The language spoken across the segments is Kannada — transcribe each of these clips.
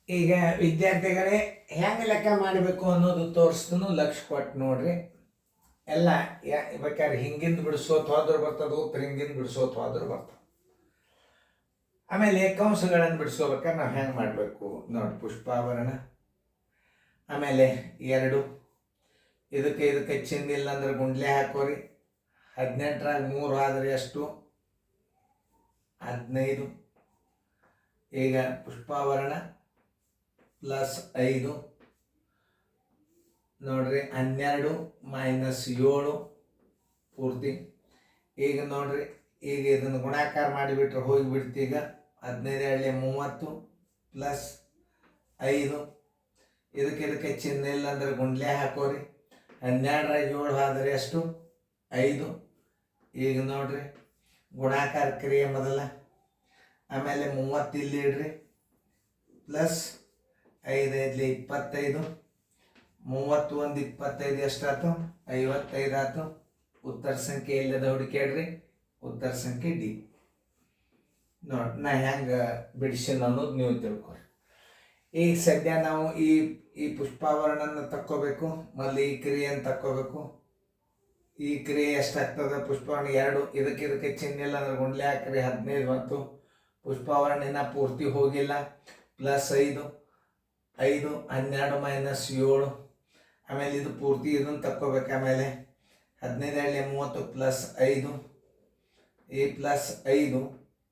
ಈಗ ವಿದ್ಯಾರ್ಥಿಗಳೇ ಹೆಂಗೆ ಲೆಕ್ಕ ಮಾಡಬೇಕು ಅನ್ನೋದು ತೋರಿಸ್ತನು ಲಕ್ಷ ಕೊಟ್ಟು ನೋಡ್ರಿ. ಎಲ್ಲ ಬೇಕಾದ್ರೆ ಹಿಂಗಿಂದ ಬಿಡಿಸೋತ್ ಹೋದ್ರು ಬರ್ತದೆ, ಉತ್ತರ ಹಿಂಗಿಂದ ಬಿಡಿಸೋತ್ ಹೋದ್ರು ಬರ್ತದೆ. ಆಮೇಲೆ ಏಕಾಂಶಗಳನ್ನು ಬಿಡಿಸ್ಕೋಬೇಕಾದ್ರೆ ನಾವು ಹೆಂಗೆ ಮಾಡಬೇಕು ನೋಡಿ. ಪುಷ್ಪಾಭರಣ, ಆಮೇಲೆ 2 ಇದಕ್ಕೆ ಚಿಂದಿಲ್ಲ ಅಂದ್ರೆ ಗುಂಡ್ಲೆ ಹಾಕೋರಿ. 18ರಾಗ 3 ಆದರೆ ಎಷ್ಟು? 15. ಈಗ ಪುಷ್ಪಾಭರಣ ಪ್ಲಸ್ 5 ನೋಡ್ರಿ, 12 ಮೈನಸ್ 7 ಪೂರ್ತಿ. ಈಗ ನೋಡ್ರಿ, ಈಗ ಇದನ್ನು ಗುಣಾಕಾರ ಮಾಡಿಬಿಟ್ರೆ ಹೋಗಿಬಿಡ್ತು. ಈಗ 15 30 ಪ್ಲಸ್ 5 ಇದಕ್ಕೆ ಚಿಹ್ನೆ ಇಲ್ಲ ಅಂದ್ರೆ ಗುಂಡ್ಲೆ ಹಾಕೋರಿ. 12ರಾಗ 7 ಆದರೆ ಎಷ್ಟು? 5. ಈಗ ನೋಡ್ರಿ ಗುಣಾಕಾರ ಕ್ರಿಯೆ ಮೊದಲ, ಆಮೇಲೆ 30 ಇಲ್ಲಿ ಇಡ್ರಿ, ಪ್ಲಸ್ 5 5 25, 31 25 ಎಷ್ಟಾಯ್ತು? 55 ಆಯ್ತು. ಉತ್ತರ ಸಂಖ್ಯೆ ಇಲ್ಲದ ಹುಡುಕ್ಯಾಡ್ರಿ, ಉತ್ತರ ಸಂಖ್ಯೆ ಡಿ. ನೋಡಿ ನಾ ಹೆಂಗೆ ಬಿಡಿಸಿನ ಅನ್ನೋದು ನೀವು ತಿಳ್ಕೊರಿ. ಈಗ ಸದ್ಯ ನಾವು ಈ ಪುಷ್ಪಾವರಣನ ತಕ್ಕೋಬೇಕು, ಮೊದಲು ಈ ಕ್ರಿಯೆಯನ್ನು ತಕ್ಕೋಬೇಕು. ಈ ಕ್ರಿಯೆ ಎಷ್ಟಾಗ್ತದೆ? ಪುಷ್ಪಾವರಣ 2 ಇದಕ್ಕೆ ಚಿಹ್ನೆ ಇಲ್ಲ ಅಂದ್ರೆ ಗುಂಡ್ಲೆ ಹಾಕ್ರಿ. 15 ಮತ್ತು ಪುಷ್ಪಾವರಣಿನ ಪೂರ್ತಿ ಹೋಗಿಲ್ಲ, ಪ್ಲಸ್ 5 12 ಮೈನಸ್ 7. ಆಮೇಲೆ ಇದು ಪೂರ್ತಿ ಇದನ್ನು ತಕ್ಕೋಬೇಕು. ಆಮೇಲೆ 15 30 ಪ್ಲಸ್ 5 ಈ ಪ್ಲಸ್ 5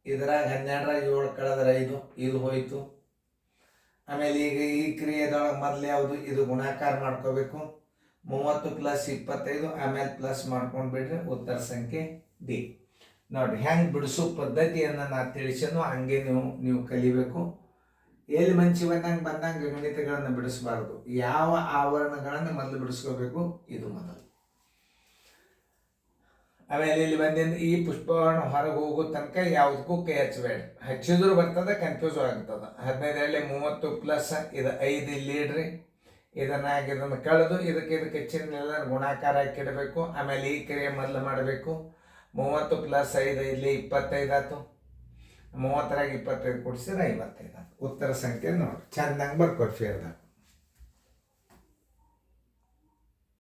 ಇದರಾಗ 12ರಾಗ 7 ಕಳೆದ್ರೆ 5 ಇದು ಹೋಯ್ತು. ಆಮೇಲೆ ಈಗ ಈ ಕ್ರಿಯೆದೊಳಗೆ ಮೊದಲು ಯಾವುದು? ಇದು ಗುಣಾಕಾರ ಮಾಡ್ಕೋಬೇಕು. 30 ಪ್ಲಸ್ 25 ಆಮೇಲೆ ಪ್ಲಸ್ ಮಾಡ್ಕೊಂಡು ಬಿಡ್ರಿ, ಉತ್ತರ ಸಂಖ್ಯೆ ಡಿ. ನೋಡ್ರಿ ಹೆಂಗೆ ಬಿಡಿಸೋ ಪದ್ಧತಿಯನ್ನು ನಾನು ತಿಳಿಸೋನು ಹಂಗೆ ನೀವು ಕಲಿಬೇಕು. ಎಲ್ಲಿ ಮಂಚಿ ಬಂದಂಗೆ ಗಣಿತಗಳನ್ನು ಬಿಡಿಸಬಾರ್ದು. ಯಾವ ಆವರಣಗಳನ್ನು ಮೊದಲು ಬಿಡಿಸ್ಕೋಬೇಕು, ಇದು ಮೊದಲು. ಆಮೇಲೆ ಇಲ್ಲಿ ಬಂದಿಂದ ಈ ಪುಷ್ಪವರ್ಣ ಹೊರಗೆ ಹೋಗೋ ತನಕ ಯಾವುದಕ್ಕೂ ಕೈ ಹಚ್ಚಬೇಡ್ರಿ. ಹಚ್ಚಿದ್ರು ಬರ್ತದೆ, ಕನ್ಫ್ಯೂಸ್ ಆಗ್ತದೆ. 15 30 ಪ್ಲಸ್ ಇದು 5 ಇಲ್ಲಿ ಇಡ್ರಿ. ಇದನ್ನು ಕಳೆದು ಇದಕ್ಕೆ ಚಿಹ್ನೆ ಗುಣಾಕಾರ ಹಾಕಿಡಬೇಕು. ಆಮೇಲೆ ಈ ಕ್ರಿಯೆ ಮೊದಲು ಮಾಡಬೇಕು. 30 ಪ್ಲಸ್ 5 ಇಲ್ಲಿ 25 ಆಯ್ತು. 30ರಾಗ 25 ಕೊಡಿಸಿದ್ರೆ 55 ಆಯ್ತು. ಉತ್ತರ ಸಂಖ್ಯೆ ನೋಡಿ ಚಂದಂಗೆ ಬರ್ಕೊಡಿ ಫೇರ್ದಾಗ.